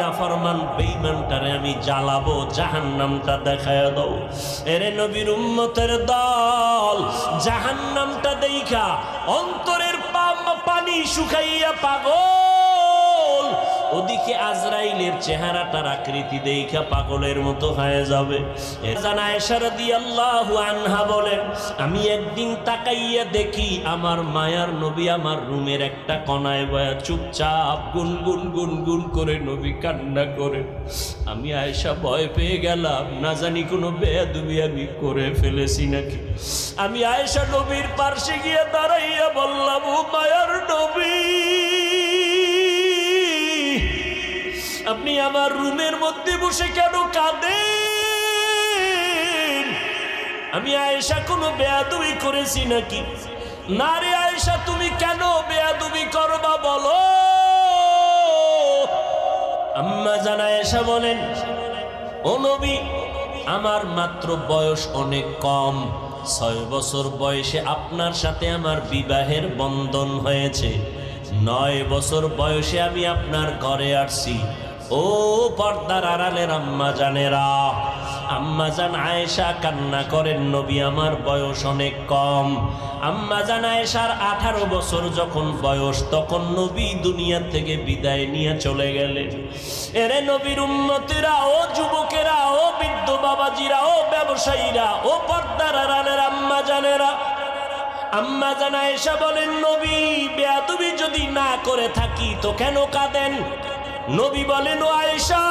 নাফরমান বেঈমানটারে আমি জ্বালাবো, জাহান্নামটা দেখায় দাও। এরে নবীর উম্মতের দল, জাহান্নামটা দেইখা অন্তরের পানি শুকাইয়া পাগল, ওদিকে আজরাইলের চেহারাটার আকৃতি দেইখা পাগলের মতো হয়ে যাবে। আয়েশা রাদিয়াল্লাহু আনহা বলেন, আমি একদিন তাকাইয়া দেখি আমার মায়ার নবী আমার রুমের একটা কোণায় বয়া চুপচাপ গুনগুন গুনগুন করে নবী কান্না করে। আমি আয়েশা ভয় পেয়ে গেলাম, না জানি কোনো বেয়াদবি আমি করে ফেলেছি নাকি। আমি আয়েশা নবীর পাশে গিয়ে দাঁড়াইয়া বললাম, ও মায়ার নবী, আপনি আমার রুমের মধ্যে বসে কেন কাঁদেন? আমি আয়েশা কোনো বেয়াদবি করেছি নাকি? না রে আয়েশা, তুমি কেন বেয়াদবি করবা বলো? আম্মা জান আয়েশা বলেন, ও নবী, আমার মাত্র বয়স অনেক কম, 6 বছর বয়সে আপনার সাথে আমার বিবাহের বন্ধন হয়েছে। 9 বছর বয়সে আমি আপনার ঘরে আসছি। ও পর্দার আড়ালের আম্মা জানেরা, আম্মা জান আয়েশা কান্না করেন, নবী আমার বয়স অনেক কম। আম্মা জান আয়েশার 18 বছর যখন বয়স, তখন নবী দুনিয়া থেকে বিদায় নিয়ে চলে গেলেন। এরে নবীর উম্মতেরা, ও যুবকেরা, ও বৃদ্ধ বাবাজিরা, ও ব্যবসায়ীরা, ও পর্দার আড়ালের আম্মা জানেরা, আম্মা জান আয়েশা বলেন, নবী বেয়াদবি যদি না করে থাকি তো কেন কাঁদেন? নবী বলেন, ও আয়েশা,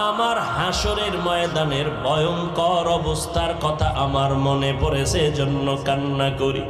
আমার হাসরের ময়দানের ভয়ঙ্কর অবস্থার কথা আমার মনে পড়েছে, এজন্য কান্না করি।